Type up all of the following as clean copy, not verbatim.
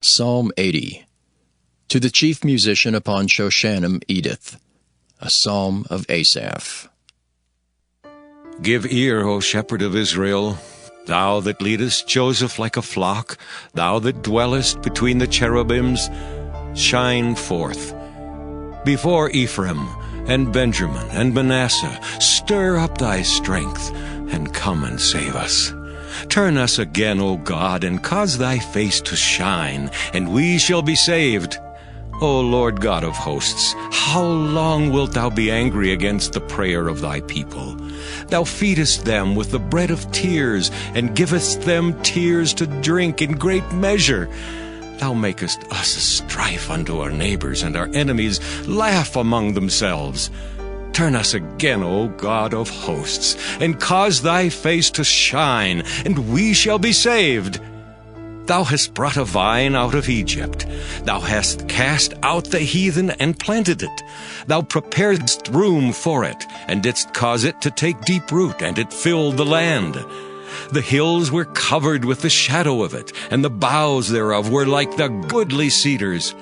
Psalm 80. To the chief musician upon Shoshannim Edith, a psalm of Asaph. Give ear, O shepherd of Israel, thou that leadest Joseph like a flock, thou that dwellest between the cherubims, shine forth. Before Ephraim and Benjamin and Manasseh, stir up thy strength, and come and save us. Turn us again, O God, and cause thy face to shine, and we shall be saved. O Lord God of hosts, how long wilt thou be angry against the prayer of thy people? Thou feedest them with the bread of tears, and givest them tears to drink in great measure. Thou makest us a strife unto our neighbors, and our enemies laugh among themselves. Turn us again, O God of hosts, and cause thy face to shine, and we shall be saved. Thou hast brought a vine out of Egypt. Thou hast cast out the heathen and planted it. Thou preparedst room for it, and didst cause it to take deep root, and it filled the land. The hills were covered with the shadow of it, and the boughs thereof were like the goodly cedars.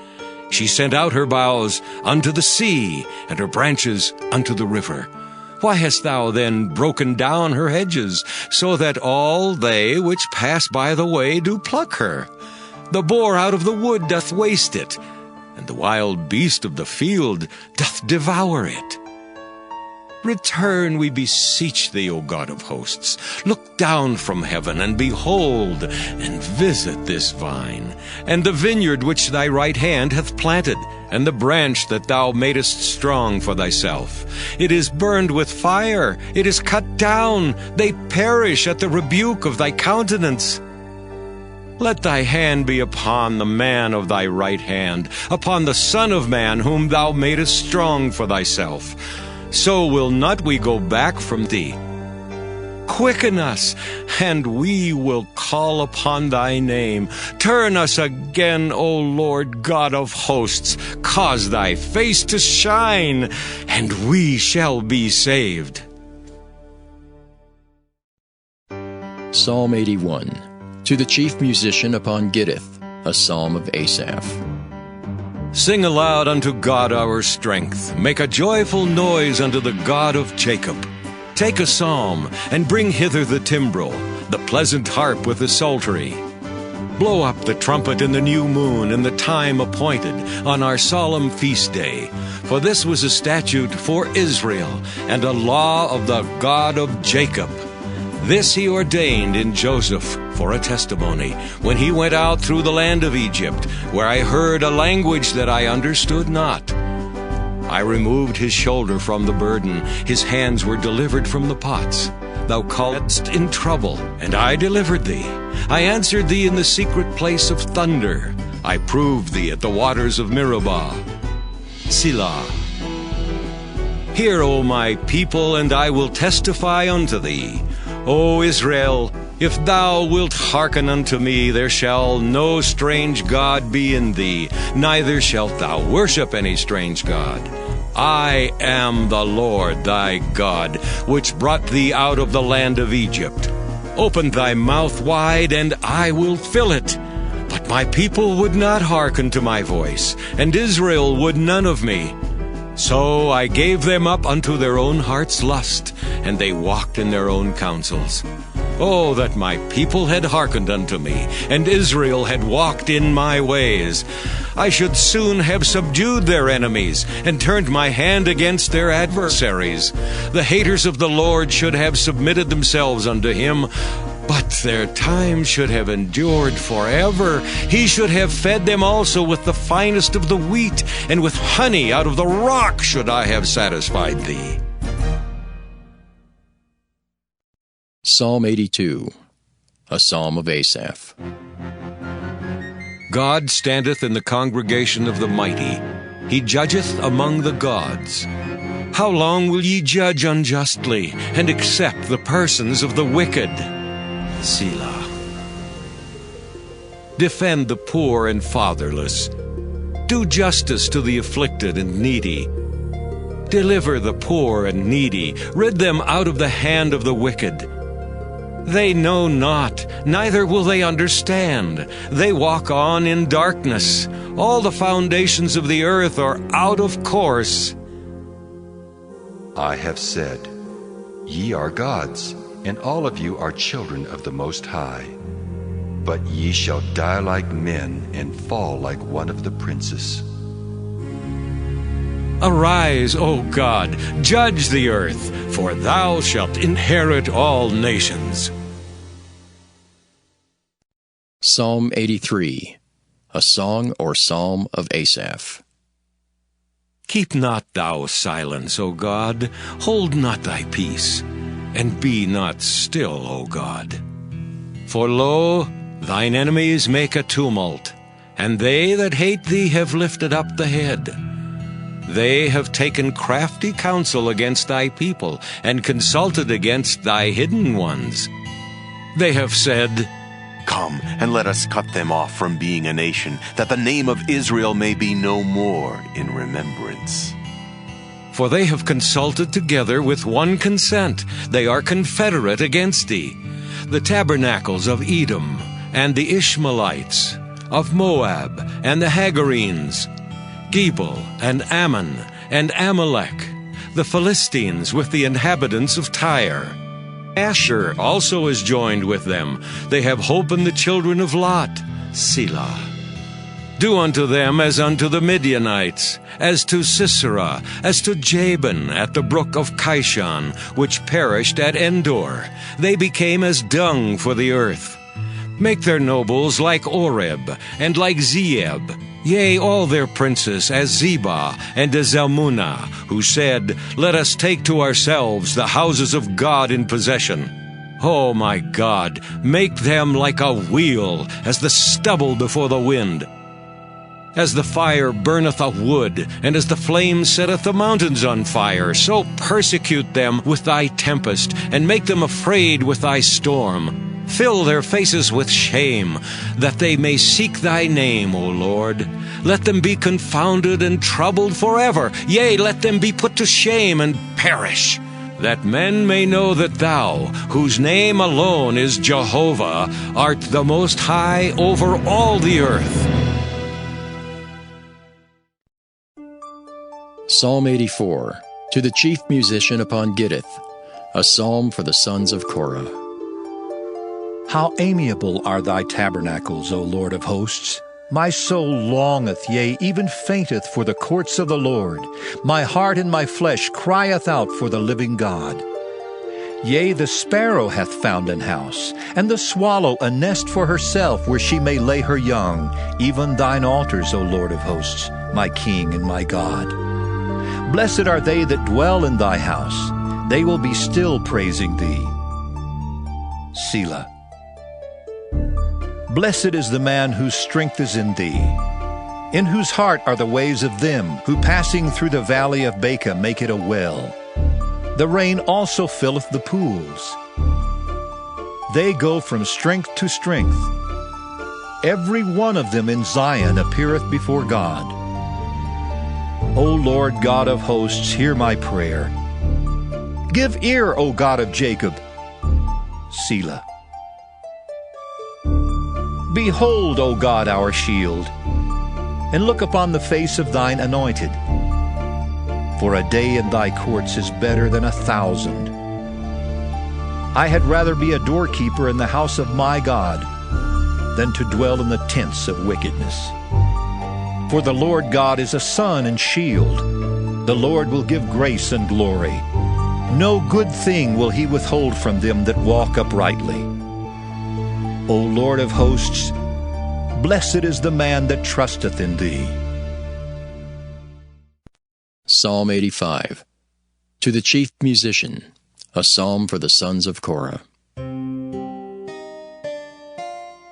She sent out her boughs unto the sea, and her branches unto the river. Why hast thou then broken down her hedges, so that all they which pass by the way do pluck her? The boar out of the wood doth waste it, and the wild beast of the field doth devour it. Return, we beseech thee, O God of hosts. Look down from heaven, and behold, and visit this vine, and the vineyard which thy right hand hath planted, and the branch that thou madest strong for thyself. It is burned with fire, it is cut down, they perish at the rebuke of thy countenance. Let thy hand be upon the man of thy right hand, upon the Son of Man whom thou madest strong for thyself. So will not we go back from thee. Quicken us, and we will call upon thy name. Turn us again, O Lord God of hosts. Cause thy face to shine, and we shall be saved. Psalm 81. To the chief musician upon Gittith, a psalm of Asaph. Sing aloud unto God our strength. Make a joyful noise unto the God of Jacob. Take a psalm, and bring hither the timbrel, the pleasant harp with the psaltery. Blow up the trumpet in the new moon, in the time appointed, on our solemn feast day. For this was a statute for Israel, and a law of the God of Jacob. This he ordained in Joseph for a testimony, when he went out through the land of Egypt, where I heard a language that I understood not. I removed his shoulder from the burden, his hands were delivered from the pots. Thou calledst in trouble, and I delivered thee. I answered thee in the secret place of thunder. I proved thee at the waters of Meribah. Selah. Hear, O my people, and I will testify unto thee. O Israel, if thou wilt hearken unto me, there shall no strange god be in thee, neither shalt thou worship any strange god. I am the Lord thy God, which brought thee out of the land of Egypt. Open thy mouth wide, and I will fill it. But my people would not hearken to my voice, and Israel would none of me. So I gave them up unto their own heart's lust, and they walked in their own counsels. Oh, that my people had hearkened unto me, and Israel had walked in my ways. I should soon have subdued their enemies, and turned my hand against their adversaries. The haters of the Lord should have submitted themselves unto him, but their time should have endured forever. He should have fed them also with the finest of the wheat, and with honey out of the rock should I have satisfied thee. Psalm 82. A psalm of Asaph. God standeth in the congregation of the mighty. He judgeth among the gods. How long will ye judge unjustly, and accept the persons of the wicked? Selah. Defend the poor and fatherless. Do justice to the afflicted and needy. Deliver the poor and needy. Rid them out of the hand of the wicked. They know not, neither will they understand. They walk on in darkness. All the foundations of the earth are out of course. I have said, Ye are gods, and all of you are children of the Most High. But ye shall die like men and fall like one of the princes. Arise, O God, judge the earth, for thou shalt inherit all nations. Psalm 83, a song or psalm of Asaph. Keep not thou silence, O God, hold not thy peace, and be not still, O God. For lo, thine enemies make a tumult, and they that hate thee have lifted up the head. They have taken crafty counsel against thy people, and consulted against thy hidden ones. They have said, Come, and let us cut them off from being a nation, that the name of Israel may be no more in remembrance. For they have consulted together with one consent. They are confederate against thee. The tabernacles of Edom, and the Ishmaelites, of Moab, and the Hagarenes, Gebal, and Ammon, and Amalek, the Philistines with the inhabitants of Tyre. Asher also is joined with them. They have hope in the children of Lot. Selah. Do unto them as unto the Midianites, as to Sisera, as to Jabin at the brook of Kishon, which perished at Endor. They became as dung for the earth. Make their nobles like Oreb, and like Zeeb, yea, all their princes as Zebah and as Zalmunna, who said, Let us take to ourselves the houses of God in possession. O my God, make them like a wheel, as the stubble before the wind. As the fire burneth a wood, and as the flame setteth the mountains on fire, so persecute them with thy tempest, and make them afraid with thy storm. Fill their faces with shame, that they may seek thy name, O Lord. Let them be confounded and troubled forever. Yea, let them be put to shame and perish, that men may know that thou, whose name alone is Jehovah, art the Most High over all the earth. Psalm 84, to the chief musician upon Gittith, a psalm for the sons of Korah. How amiable are thy tabernacles, O Lord of hosts! My soul longeth, yea, even fainteth for the courts of the Lord. My heart and my flesh crieth out for the living God. Yea, the sparrow hath found an house, and the swallow a nest for herself, where she may lay her young, even thine altars, O Lord of hosts, my King and my God. Blessed are they that dwell in thy house. They will be still praising thee. Selah. Blessed is the man whose strength is in thee, in whose heart are the ways of them who passing through the valley of Baca make it a well. The rain also filleth the pools. They go from strength to strength. Every one of them in Zion appeareth before God. O Lord God of hosts, hear my prayer. Give ear, O God of Jacob. Selah. Behold, O God, our shield, and look upon the face of thine anointed. For a day in thy courts is better than 1,000. I had rather be a doorkeeper in the house of my God than to dwell in the tents of wickedness. For the Lord God is a sun and shield. The Lord will give grace and glory. No good thing will he withhold from them that walk uprightly. O Lord of hosts, blessed is the man that trusteth in thee. Psalm 85, to the chief musician, a psalm for the sons of Korah.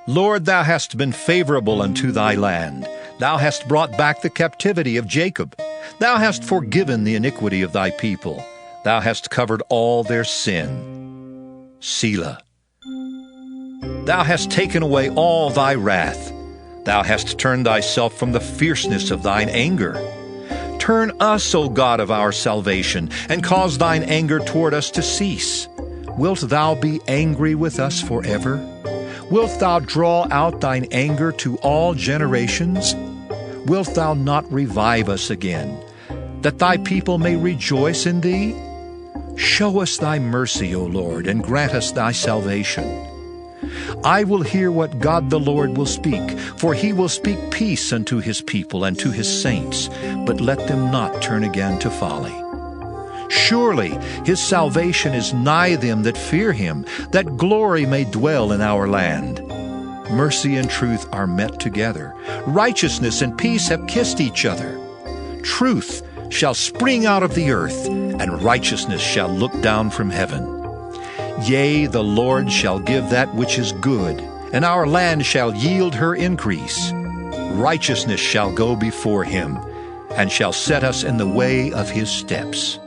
Lord, thou hast been favorable unto thy land. Thou hast brought back the captivity of Jacob. Thou hast forgiven the iniquity of thy people. Thou hast covered all their sin. Selah. Thou hast taken away all thy wrath. Thou hast turned thyself from the fierceness of thine anger. Turn us, O God of our salvation, and cause thine anger toward us to cease. Wilt thou be angry with us forever? Wilt thou draw out thine anger to all generations? Wilt thou not revive us again, that thy people may rejoice in thee? Show us thy mercy, O Lord, and grant us thy salvation. I will hear what God the Lord will speak, for he will speak peace unto his people and to his saints, but let them not turn again to folly. Surely his salvation is nigh them that fear him, that glory may dwell in our land. Mercy and truth are met together. Righteousness and peace have kissed each other. Truth shall spring out of the earth, and righteousness shall look down from heaven. Yea, the Lord shall give that which is good, and our land shall yield her increase. Righteousness shall go before him, and shall set us in the way of his steps.